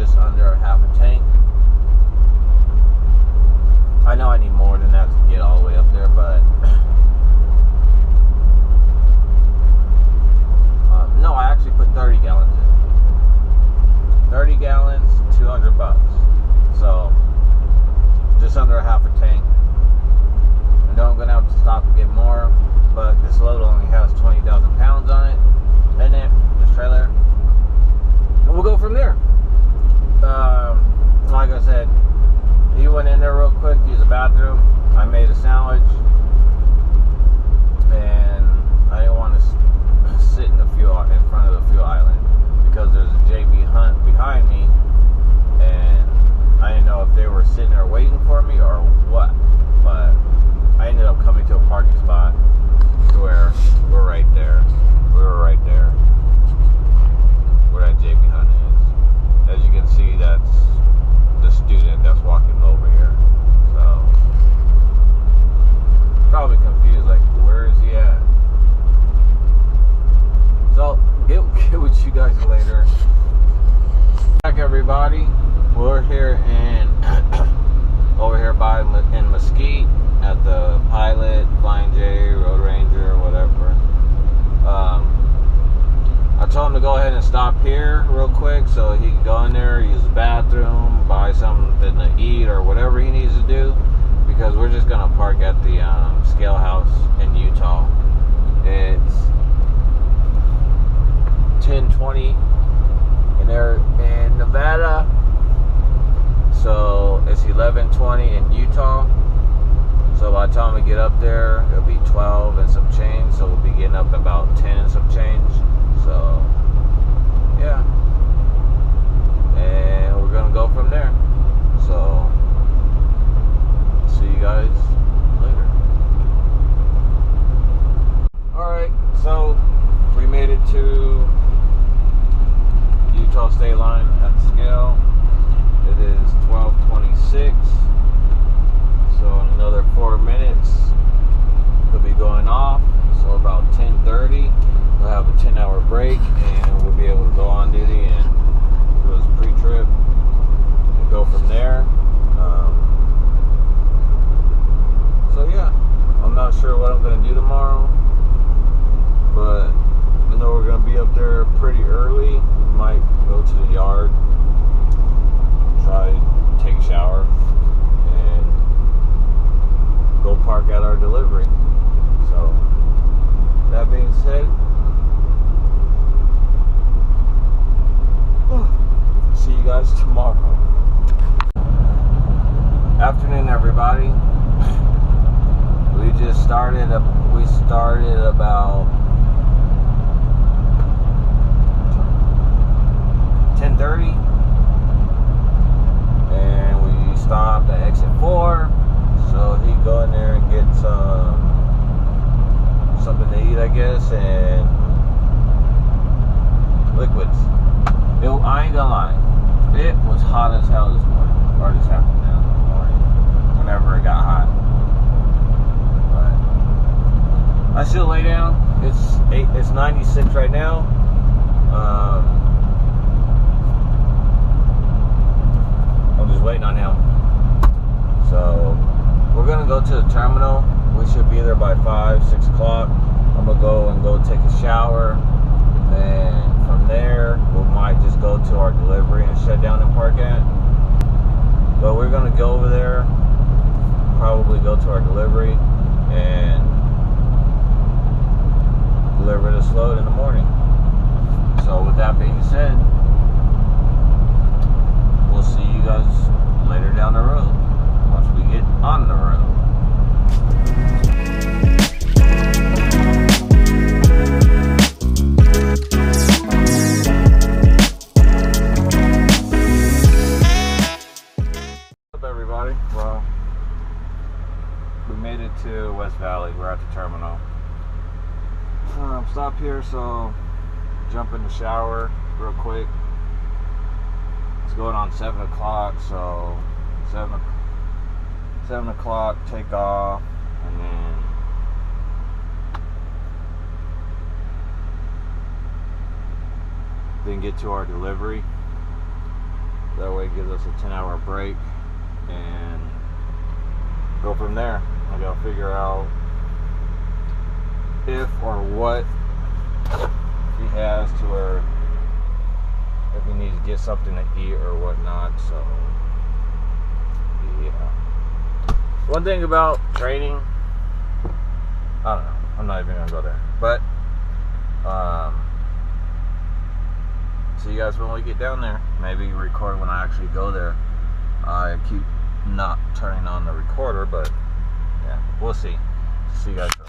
just under a half a tank. I know I need more than that to get all the way up there, but no, I actually put 30 gallons in. 30 gallons, $200. So just under a half a tank. I know I'm gonna have to stop and get more, but this load only has 20,000 pounds on it, in it, this trailer, and we'll go from there. Like I said, he went in there real quick, used the bathroom. I made a sandwich, and I didn't want to sit in front of the fuel island because there's a JB Hunt behind me, and I didn't know if they were sitting there waiting for me or what. But I ended up coming to a parking spot to where we're right there. We were right there where that JB Hunt is. As you can see, that's the student that's walking over here. So probably confused, like, where is he at? So get with you guys later. Back, everybody. We're here in over here in Mesquite at the Pilot, Flying J, Road Ranger, whatever. I told him to go ahead and stop here real quick so he can go in there, use the bathroom, buy something to eat or whatever he needs to do, because we're just gonna park at the Scale House in Utah. It's 10:20 in Nevada, so it's 11:20 in Utah. So by the time we get up there, it'll be 12 and some change. So we'll be getting up about 10 and some change. So yeah, and we're gonna go from there. So see you guys later. All right, so we made it to Utah state line at the scale. It is 12:26. So in another 4 minutes, we'll be going off. So about 10:30, we'll have a 10-hour break, and we'll be able to go on duty and do his pre-trip and go from there. So yeah, I'm not sure what I'm going to do tomorrow, but I know we're going to be up there pretty early. Might go to the yard, try to take a shower, and go park at our delivery. So that being said, see you guys tomorrow. Afternoon, everybody. We just started about 10:30, and we stopped at exit 4. So he go in there and get something to eat, I guess, and liquids. I ain't gonna lie, it was hot as hell this morning, or this afternoon, morning, whenever it got hot. But I still lay down. It's 96 right now. I'm just waiting on him. So we're gonna go to the terminal. We should be there by 5-6 o'clock. I'm gonna go take a shower, and from there we might just go to our delivery and shut down and park at. But we're gonna go over there, probably go to our delivery and deliver this load in the morning. So with that being said, we'll see you guys later down the road once we get on the road. What's up, everybody? Well, we made it to West Valley. We're at the terminal. Stop here, so jump in the shower real quick. It's going on 7 o'clock, so 7 o'clock, take off, and then get to our delivery. That way it gives us a 10-hour break and go from there. I gotta figure out if or what he has to where if he needs to get something to eat or whatnot. So yeah. One thing about training, I don't know. I'm not even gonna go there. But see you guys when we get down there. Maybe record when I actually go there. I keep not turning on the recorder, but yeah, we'll see. See you guys soon.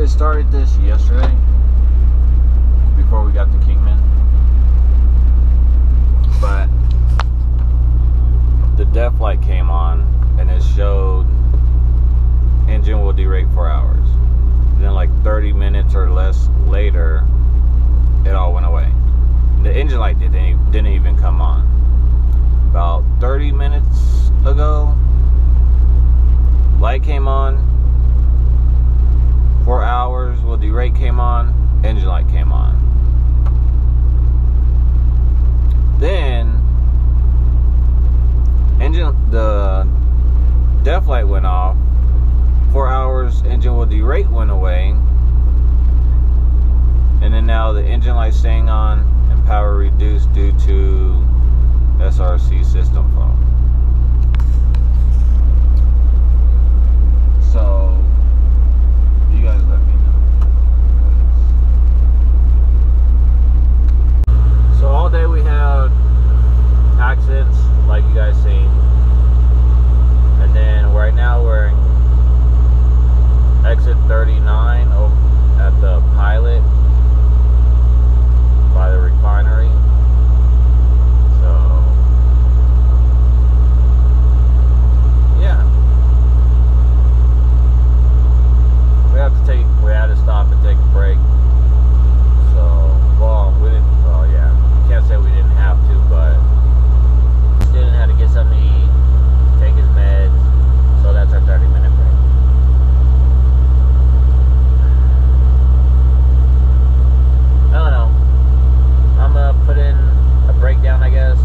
Started this yesterday before we got to Kingman, but the def light came on and it showed engine will derate 4 hours. And then like 30 minutes or less later, it all went away. The engine light didn't even come on. About 30 minutes ago, light came on. 4 hours, well, derate came on, engine light came on. Then the def light went off. 4 hours, engine will derate went away. staying on and power reduced due to SRC system fault. So you guys let me know. So all day we had accidents like you guys seen, and then right now we're in exit 39 at the Pilot by the refinery. So yeah, we had to stop and take a break. So can't say we didn't have to, but student had to get something to eat, take his meds, so that's our 30-minute break. I don't know. I'm gonna put in a breakdown, I guess,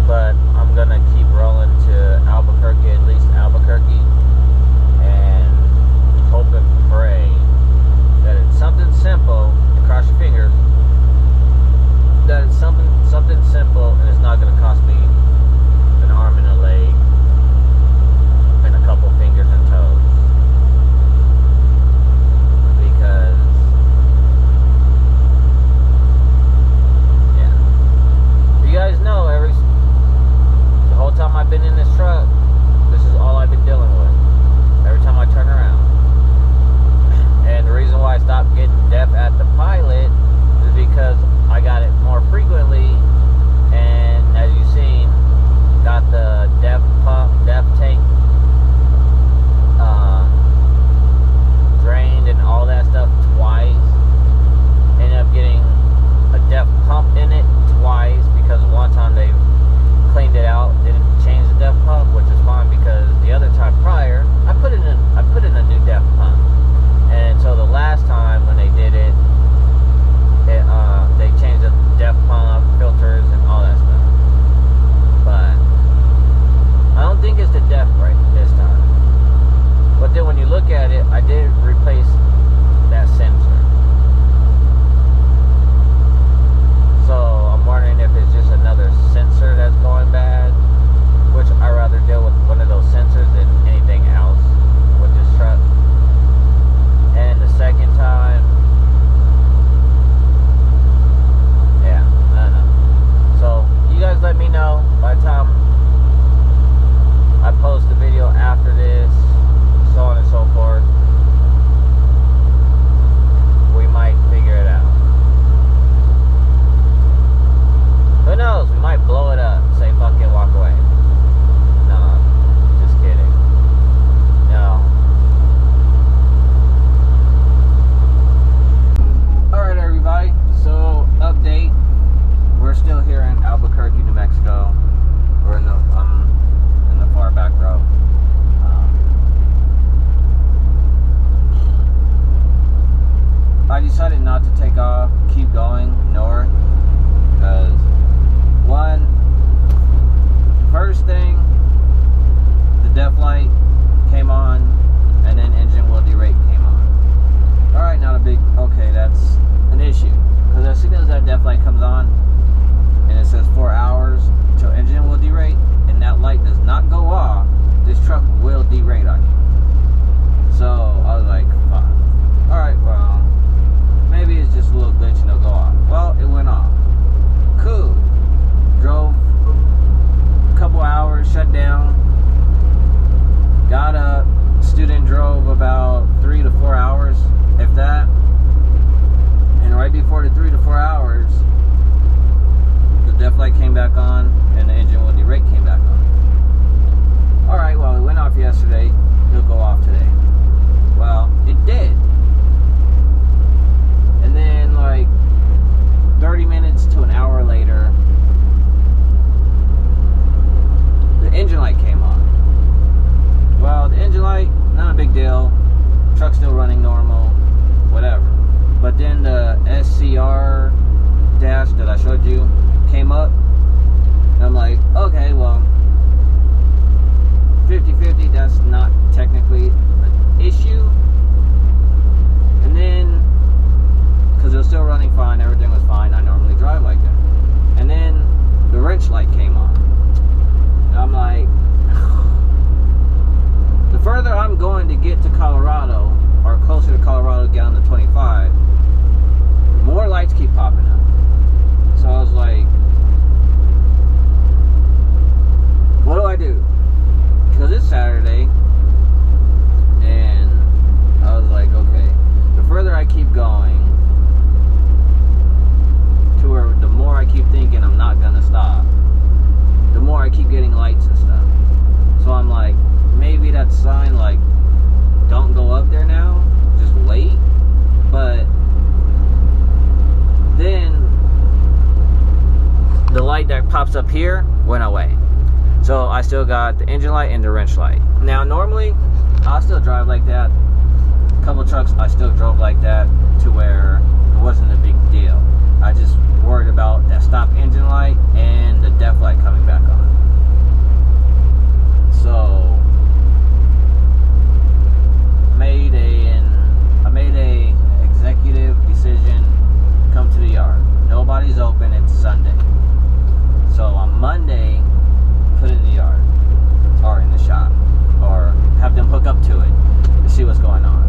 but I'm gonna keep rolling to Albuquerque, at least Albuquerque, and hope and pray that it's something simple, and cross your fingers, that it's something simple and it's not going to cost me an arm and a leg and a couple fingers and toes, because yeah, you guys know the whole time I've been in this truck, this is all I've been dealing with every time I turn around. And the reason why I stopped getting deaf at the Pilot is because I got it more frequently, and as you've seen, got the DEF tank drained and all that stuff twice. Ended up getting a DEF pump in it twice, because one time they cleaned it out, didn't change the DEF pump, which is fine, because the other time prior, I put in a new DEF pump. And so the last time when they did it, they changed the DEF pump, filters, and all that stuff. But I don't think it's the DEF right this time. But then when you look at it, I did replace that sensor. So I'm wondering if it's just another sensor that's going bad, which I'd rather deal with one of those sensors than anything else with this truck. And the second time, yeah, I don't know. So you guys let me know by the time I post the video after this, so on and so forth. We might figure it out. Who knows? We might blow it up, say fuck it, walk away. No, just kidding. No. Alright everybody, so update. We're still here in Albuquerque, New Mexico. We're in the far back row. I decided not to take off, keep going north, because first thing, the DEF light came on, and then engine wheel derate came on. Alright, not a big, okay, that's an issue, because as soon as that DEF light comes on, and it says 4 hours till engine will derate, and that light does not go off, this truck will derate on you. So I was like, fuck. Alright, well, maybe it's just a little glitch and it'll go off. Well, it went off. Cool. pops up here went away. So I still got the engine light and the wrench light. Now normally I'll still drive like that. A couple trucks I still drove like that to where it wasn't a big deal. I just worried about that stop engine light and the def light coming back on. So I made a executive decision. Come to the yard. Nobody's open. It's Sunday. So on Monday, put it in the yard or in the shop or have them hook up to it to see what's going on.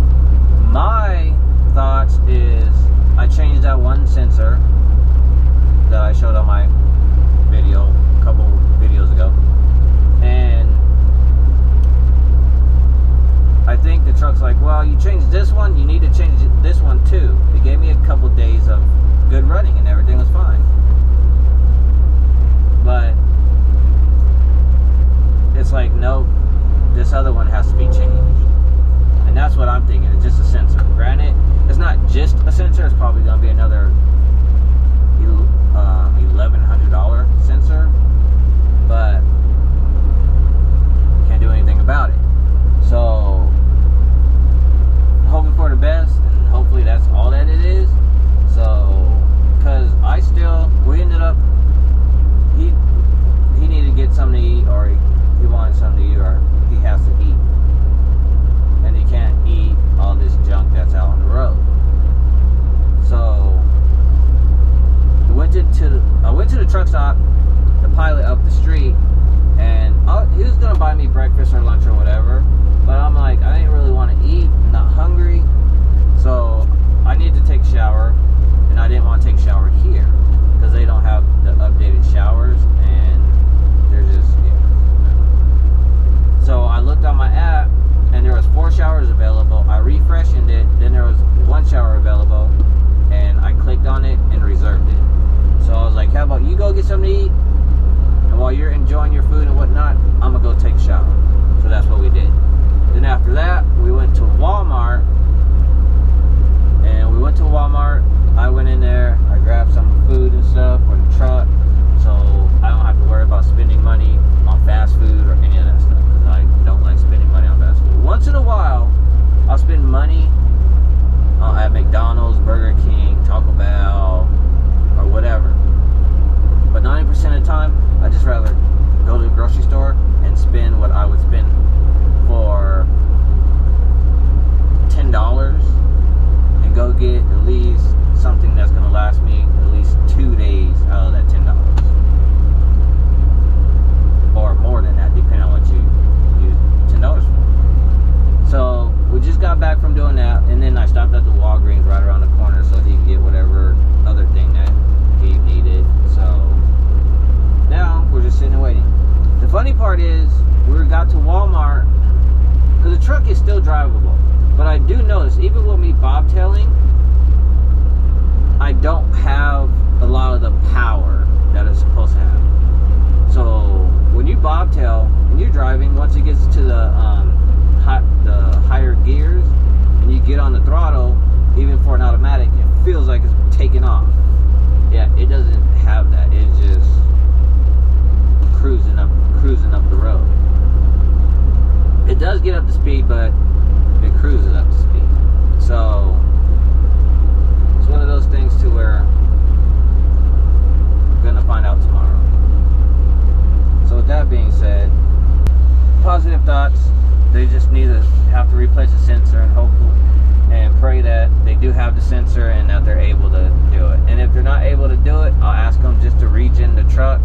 My thoughts is I changed that one sensor that I showed on my video a couple videos ago, and I think the truck's like, well, you changed this one, you need to change this one too. It gave me a couple days of good running and everything was fine, but it's like, nope, this other one has to be changed. And that's what I'm thinking. It's just a sensor. Granted, it's not just a sensor. It's probably going to be another $1,100 sensor, but can't do anything about it. So hoping for the best, and hopefully that's all that it is. So, because we ended up, he needed to get something to eat, or he wanted something to eat, or he has to eat. And he can't eat all this junk that's out on the road. So I went to the truck stop, the Pilot up the street, and he was gonna buy me breakfast or lunch or whatever. But I'm like, I didn't really want to eat, I'm not hungry, so I need to take a shower, and I didn't want to take a shower here because they don't have the updated showers, and they're just, yeah. So I looked on my app, and there was 4 showers available. I refreshed it, then there was 1 shower available, and I clicked on it and reserved it. So I was like, how about you go get something to eat, and while you're enjoying your food and whatnot, I'm gonna go take a shower. So that's what we did. Then after that, we went to Walmart, and I went in there, I grabbed some food and stuff for the truck, so I don't have to worry about spending money on fast food or any of that stuff, because I don't like spending money on fast food. Once in a while, I'll spend money at McDonald's, Burger King, Taco Bell, or whatever. But 90% of the time, I just rather go to the grocery store and spend what I would spend for $10 and go get at least something that's going to last me at least 2 days out of that $10. Or more than that, depending on what you use $10 for. So we just got back from doing that, and then I stopped at the Walgreens right around the corner so he could get whatever other thing that he needed. So now we're just sitting and waiting. The funny part is, we got to Walmart, because the truck is still drivable, but I do notice, even with me bobtailing, I don't have a lot of the power that it's supposed to have. So when you bobtail and you're driving, once it gets to the higher gears and you get on the throttle, even for an automatic, it feels like it's taking off. Yeah, it doesn't have that. It's just cruising up the road. It does get up to speed, but it cruises up to speed. So it's one of those things to where we're gonna find out tomorrow. So with that being said, positive thoughts. They just need to have to replace the sensor, and hopefully, and pray that they do have the sensor and that they're able to do it. And if they're not able to do it, I'll ask them just to regen the truck,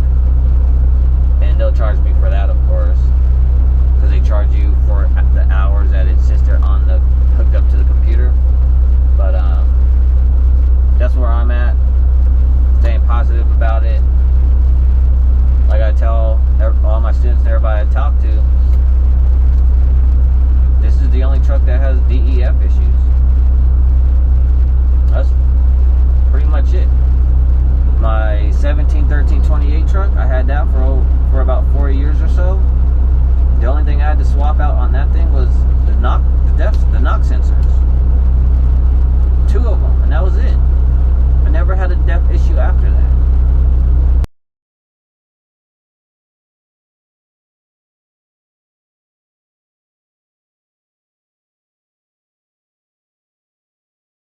and they'll charge me for that, of course, because they charge you